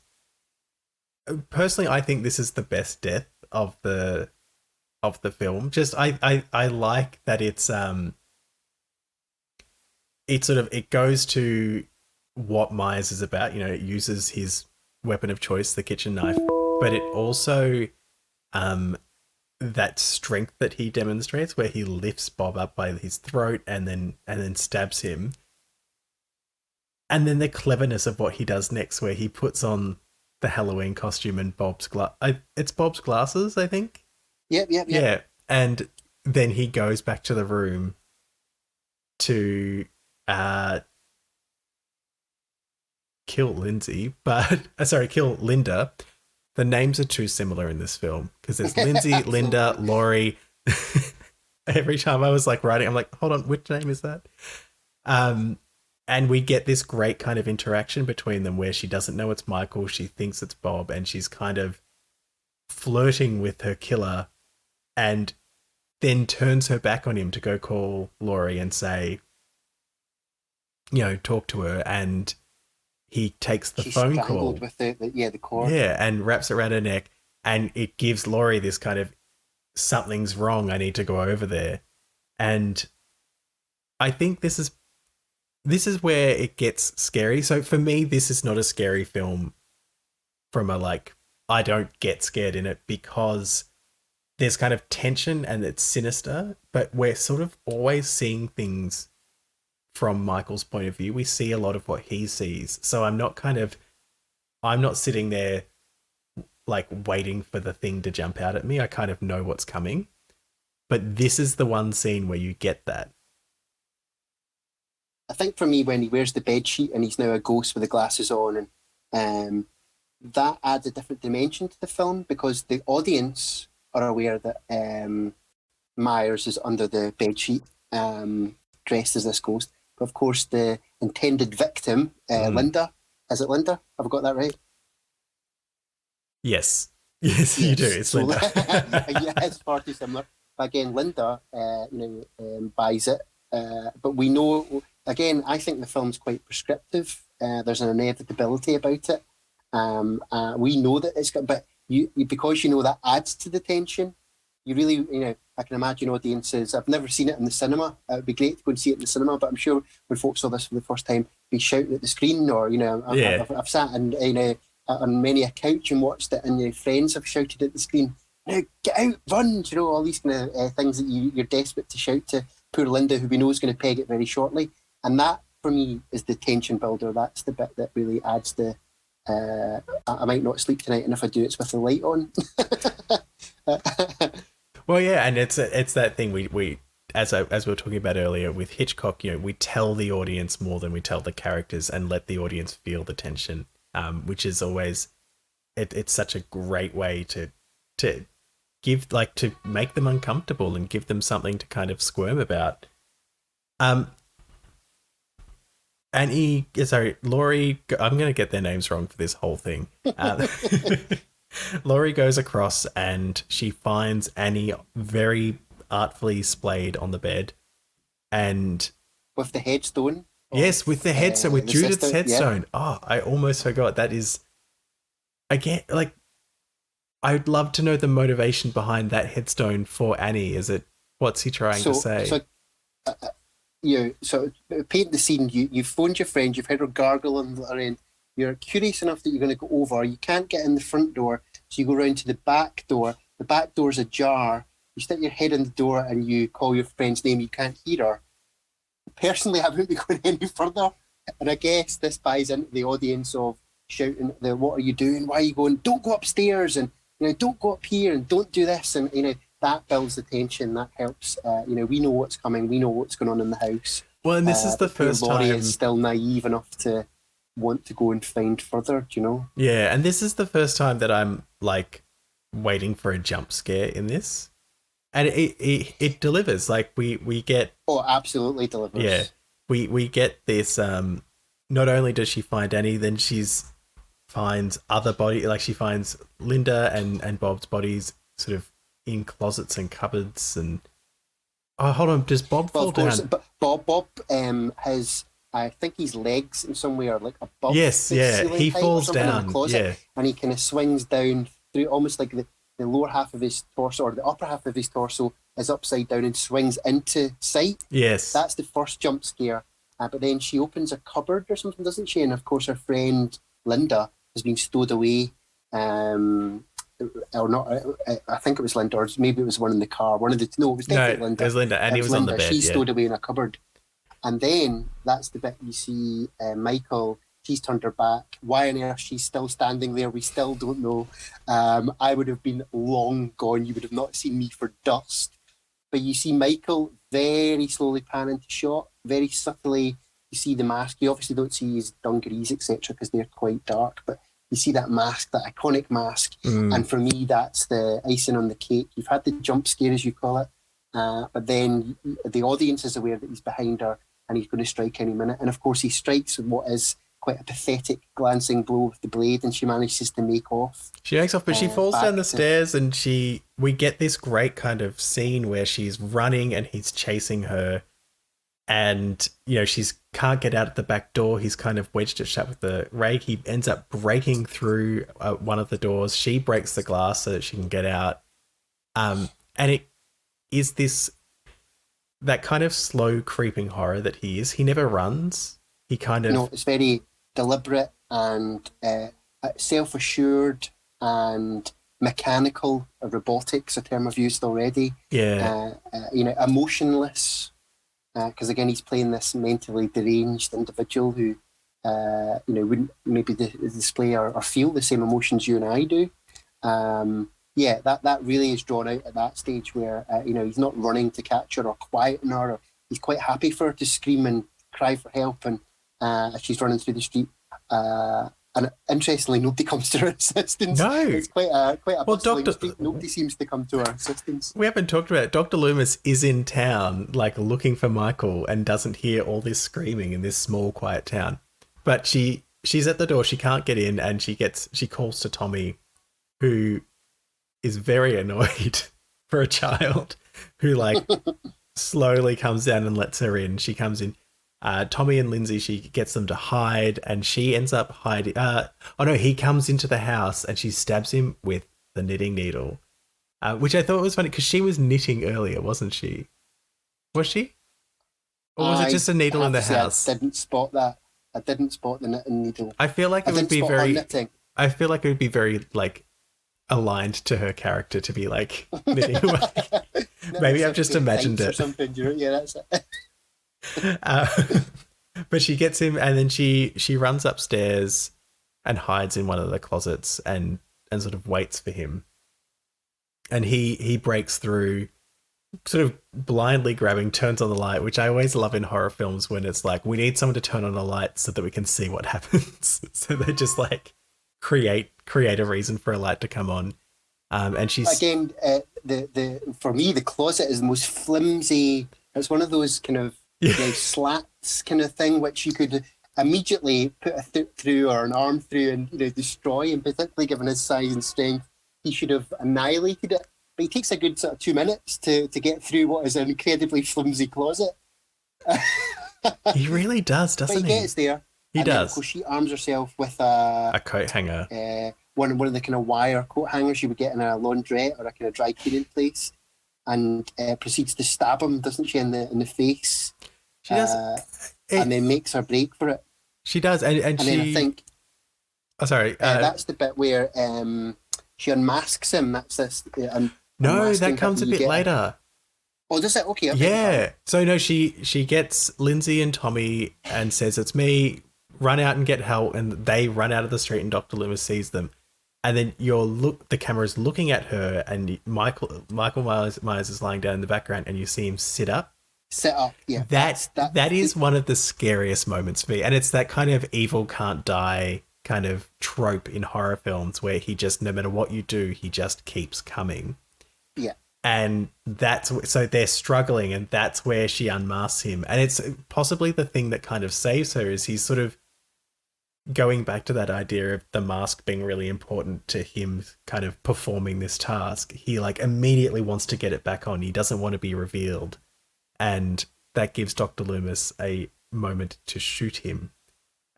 [SPEAKER 1] Personally, I think this is the best death of the film. Just I like that it's it goes to what Myers is about. It uses his weapon of choice, the kitchen knife, but it also that strength that he demonstrates, where he lifts Bob up by his throat and then stabs him, and then the cleverness of what he does next, where he puts on the Halloween costume and Bob's it's Bob's glasses, I think.
[SPEAKER 2] Yep.
[SPEAKER 1] Yeah, and then he goes back to the room to kill Lindsay, but kill Linda. The names are too similar in this film because there's Lindsay, Linda, Laurie. Every time I was like writing, I'm like, hold on, which name is that? And we get this great kind of interaction between them where she doesn't know it's Michael, she thinks it's Bob, and she's kind of flirting with her killer and then turns her back on him to go call Laurie and say, talk to her, and he takes the
[SPEAKER 2] She's
[SPEAKER 1] phone
[SPEAKER 2] strangled
[SPEAKER 1] call
[SPEAKER 2] with the cord.
[SPEAKER 1] Yeah, and wraps it around her neck, and it gives Laurie this kind of something's wrong, I need to go over there. And I think this is where it gets scary. So for me, this is not a scary film from a I don't get scared in it because there's kind of tension and it's sinister, but we're sort of always seeing things from Michael's point of view. We see a lot of what he sees. So I'm not sitting there waiting for the thing to jump out at me. I kind of know what's coming. But this is the one scene where you get that.
[SPEAKER 2] I think for me, when he wears the bed sheet and he's now a ghost with the glasses on, and that adds a different dimension to the film because the audience are aware that Myers is under the bed sheet, dressed as this ghost. But of course, the intended victim, Linda, is it Linda? Have I got that right?
[SPEAKER 1] Yes, you do. It's Linda.
[SPEAKER 2] Yeah, it's far too similar. But again, Linda, buys it. But we know, again, I think the film's quite prescriptive. There's an inevitability about it. We know that it's got, but because that adds to the tension. You really, I can imagine audiences. I've never seen it in the cinema. It would be great to go and see it in the cinema, but I'm sure when folks saw this for the first time, be shouting at the screen, or I've sat in on many a couch and watched it, and friends have shouted at the screen, "Now get out, run!" All these kind of things that you're desperate to shout to poor Linda, who we know is going to peg it very shortly. And that, for me, is the tension builder. That's the bit that really adds the. I might not sleep tonight, and if I do, it's with the light on.
[SPEAKER 1] Well, yeah, and it's that thing we as we were talking about earlier with Hitchcock, we tell the audience more than we tell the characters and let the audience feel the tension, which is always it's such a great way to give to make them uncomfortable and give them something to kind of squirm about. Laurie, I'm going to get their names wrong for this whole thing. Laurie goes across and she finds Annie very artfully splayed on the bed. And
[SPEAKER 2] with the headstone?
[SPEAKER 1] Yes, with the headstone, with Judith's headstone. Yeah. Oh, I almost forgot. That is, again, I'd love to know the motivation behind that headstone for Annie. Is it, what's he trying to say?
[SPEAKER 2] So paint the scene. You've phoned your friend, you've heard her gargle on the other end. You're curious enough that you're going to go over. You can't get in the front door, so you go round to the back door. The back door's ajar. You stick your head in the door and you call your friend's name. You can't hear her. Personally, I wouldn't be going any further. And I guess this buys into the audience of shouting, "What are you doing? Why are you going? Don't go upstairs!" And don't go up here and don't do this. And that builds the tension. That helps. We know what's coming. We know what's going on in the house.
[SPEAKER 1] Well, and this is the first
[SPEAKER 2] Laurie
[SPEAKER 1] time
[SPEAKER 2] is still naive enough to want to go and find further,
[SPEAKER 1] Yeah, and this is the first time that I'm waiting for a jump scare in this, and it delivers. We get
[SPEAKER 2] absolutely delivers.
[SPEAKER 1] Yeah, we get this. Not only does she find Annie, then finds other body. She finds Linda and Bob's bodies sort of in closets and cupboards. And hold on, does Bob fall down?
[SPEAKER 2] Bob has. I think his legs in some way are above.
[SPEAKER 1] Yes, yeah, he falls down.
[SPEAKER 2] Closet, and he kind of swings down through almost like the lower half of his torso, or the upper half of his torso is upside down and swings into sight.
[SPEAKER 1] Yes,
[SPEAKER 2] that's the first jump scare. But then she opens a cupboard or something, doesn't she? And of course, her friend Linda has been stowed away. Or not? I think it was Linda, or maybe it was one in the car. It was definitely Linda.
[SPEAKER 1] It was Linda, and he was on the bed.
[SPEAKER 2] She's stowed away in a cupboard. And then that's the bit you see Michael, she's turned her back. Why on earth she's still standing there, we still don't know. I would have been long gone. You would have not seen me for dust. But you see Michael very slowly pan into shot, very subtly. You see the mask. You obviously don't see his dungarees, etc., because they're quite dark, but you see that mask, that iconic mask. And for me, that's the icing on the cake. You've had the jump scare, as you call it, but then the audience is aware that he's behind her and he's going to strike any minute. And of course, he strikes with what is quite a pathetic glancing blow with the blade, and she manages to make off.
[SPEAKER 1] She makes off, but she falls down the stairs, and we get this great kind of scene where she's running and he's chasing her, and she's can't get out at the back door. He's kind of wedged it shut with the rake. He ends up breaking through one of the doors. She breaks the glass so that she can get out. And it is that kind of slow creeping horror that he is. He never runs. He kind of...
[SPEAKER 2] No, it's very deliberate and self-assured and mechanical. Robotics, a term I've used already.
[SPEAKER 1] Yeah.
[SPEAKER 2] Emotionless. Because again, he's playing this mentally deranged individual who, wouldn't maybe display or feel the same emotions you and I do. That really is drawn out at that stage where he's not running to catch her or quieten her. Or he's quite happy for her to scream and cry for help, and as she's running through the street. And interestingly, nobody comes to her assistance.
[SPEAKER 1] No,
[SPEAKER 2] it's quite a bustling street. Nobody seems to come to her assistance.
[SPEAKER 1] We haven't talked about it. Dr. Loomis is in town, like looking for Michael, and doesn't hear all this screaming in this small, quiet town. But she's at the door. She can't get in, and she calls to Tommy, who is very annoyed for a child, who slowly comes down and lets her in. She comes in. Tommy and Lindsay, she gets them to hide, and she ends up hiding. He comes into the house and she stabs him with the knitting needle, which I thought was funny because she was knitting earlier, wasn't she? Was she? Or was it just a needle in the house?
[SPEAKER 2] I didn't spot that. I didn't spot the knitting needle.
[SPEAKER 1] I feel like it would be very... I feel like it would be very, aligned to her character to be, knitting away. Maybe I've just imagined it.
[SPEAKER 2] Or something. Yeah, that's it.
[SPEAKER 1] But she gets him, and then she runs upstairs and hides in one of the closets and sort of waits for him. And he breaks through, sort of blindly grabbing, turns on the light, which I always love in horror films when it's we need someone to turn on a light so that we can see what happens. So they just create a reason for a light to come on. And she's
[SPEAKER 2] again for me the closet is the most flimsy. It's one of those kind of slats kind of thing which you could immediately put a foot through or an arm through and destroy, and particularly given his size and strength, he should have annihilated it. But he takes a good sort of 2 minutes to get through what is an incredibly flimsy closet.
[SPEAKER 1] He really does, doesn't he?
[SPEAKER 2] But he gets there.
[SPEAKER 1] He does.
[SPEAKER 2] Then, of course, she arms herself with a
[SPEAKER 1] coat hanger.
[SPEAKER 2] One of the kind of wire coat hangers you would get in a laundrette or a kind of dry cleaning place, and proceeds to stab him, doesn't she, in the face?
[SPEAKER 1] She does,
[SPEAKER 2] and then makes her break for it.
[SPEAKER 1] She does, and she.
[SPEAKER 2] Then I think.
[SPEAKER 1] Oh, sorry.
[SPEAKER 2] That's the bit where she unmasks him. That's this.
[SPEAKER 1] No, that comes a bit later.
[SPEAKER 2] Oh, does it? Okay.
[SPEAKER 1] Yeah. So no, she gets Lindsay and Tommy and says, "It's me. Run out and get help." And they run out of the street, and Dr. Loomis sees them. And then the camera's looking at her, and Michael Myers is lying down in the background, and you see him sit up.
[SPEAKER 2] Yeah.
[SPEAKER 1] That is one of the scariest moments for me, and it's that kind of evil can't die kind of trope in horror films where he just, no matter what you do, he just keeps coming.
[SPEAKER 2] Yeah.
[SPEAKER 1] And so they're struggling, and that's where she unmasks him, and it's possibly the thing that kind of saves her is he's sort of going back to that idea of the mask being really important to him kind of performing this task. He immediately wants to get it back on. He doesn't want to be revealed. And that gives Dr. Loomis a moment to shoot him,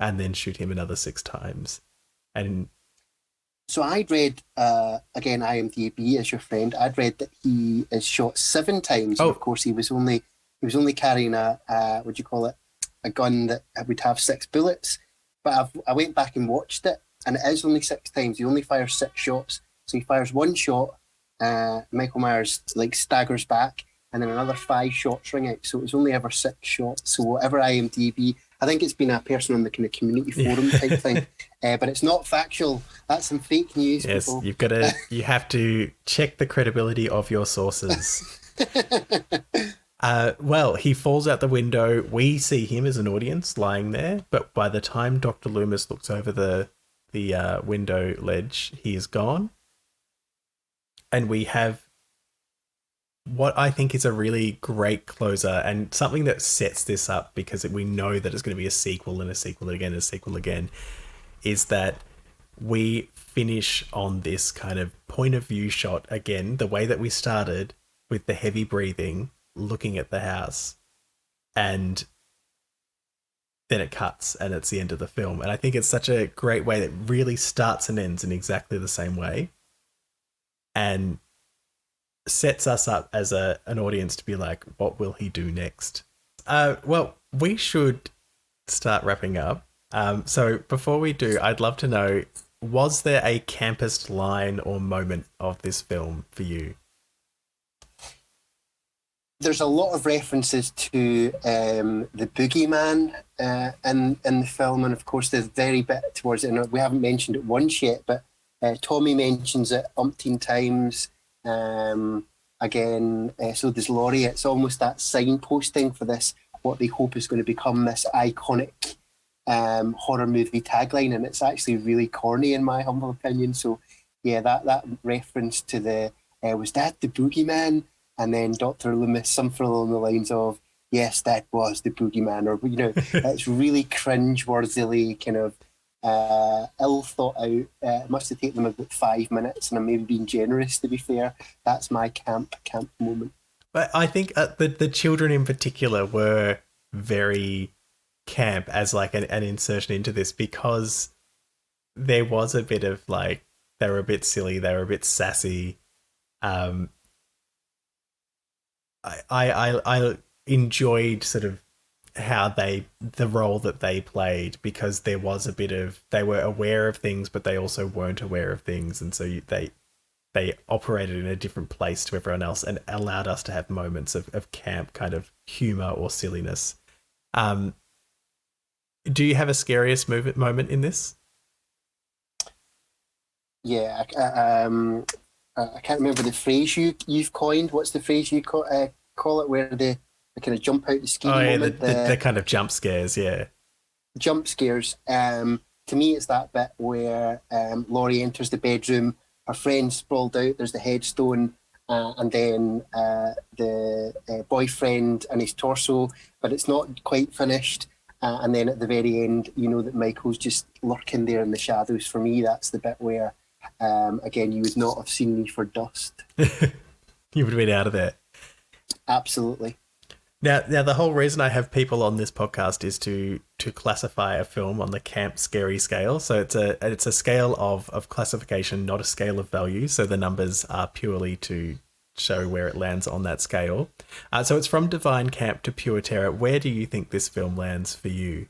[SPEAKER 1] and then shoot him another 6 times. And
[SPEAKER 2] so I'd read, again, IMDb as your friend, I'd read that he is shot 7 times.
[SPEAKER 1] Oh.
[SPEAKER 2] And of course, he was only carrying a gun that would have 6 bullets. But I went back and watched it, and it is only 6 times. He only fires 6 shots. So he fires 1 shot, Michael Myers staggers back, and then another 5 shots ring out. So it was only ever 6 shots. So whatever IMDb, I think it's been a person on the kind of community forum type thing, but it's not factual. That's some fake news.
[SPEAKER 1] Yes,
[SPEAKER 2] people.
[SPEAKER 1] you have to check the credibility of your sources. Well, he falls out the window. We see him as an audience lying there, but by the time Dr. Loomis looks over the window ledge, he is gone. And we have what I think is a really great closer and something that sets this up, because we know that it's going to be a sequel and a sequel again and a sequel again, is that we finish on this kind of point of view shot again, the way that we started, with the heavy breathing, looking at the house, and then it cuts and it's the end of the film. And I think it's such a great way that really starts and ends in exactly the same way, and sets us up as an audience to be like, what will he do next? Well, we should start wrapping up. So before we do, I'd love to know, was there a campest line or moment of this film for you?
[SPEAKER 2] There's a lot of references to the boogeyman in the film, and of course there's very bit towards it, and we haven't mentioned it once yet, but Tommy mentions it umpteen times. Again, so does Laurie. It's almost that signposting for this, what they hope is going to become this iconic horror movie tagline, and it's actually really corny in my humble opinion. So yeah, that reference to the was that the boogeyman? And then Dr. Loomis, something along the lines of, yes, that was the boogeyman. Or, it's really cringe-worthily kind of ill thought out. It must have taken them about 5 minutes, and I'm maybe being generous, to be fair. That's my camp moment.
[SPEAKER 1] But I think the children in particular were very camp as like an insertion into this, because there was a bit of like, they were a bit silly, they were a bit sassy. I enjoyed sort of how the role that they played, because there was a bit of, they were aware of things, but they also weren't aware of things. And so they operated in a different place to everyone else and allowed us to have moments of camp kind of humor or silliness. Do you have a scariest moment in this?
[SPEAKER 2] Yeah, I can't remember the phrase you've coined. What's the phrase you call it, where they kind of jump out the ski moment?
[SPEAKER 1] The kind of jump scares, yeah.
[SPEAKER 2] Jump scares. To me, it's that bit where Laurie enters the bedroom, her friend's sprawled out, there's the headstone, and then the boyfriend and his torso, but it's not quite finished. And then at the very end, you know that Michael's just lurking there in the shadows. For me, that's the bit where, again, you would not have seen me for dust.
[SPEAKER 1] You would have been out of there.
[SPEAKER 2] Absolutely.
[SPEAKER 1] Now, the whole reason I have people on this podcast is to classify a film on the camp scary scale. So it's a scale of classification, not a scale of value. So the numbers are purely to show where it lands on that scale. So it's from divine camp to pure terror. Where do you think this film lands for you?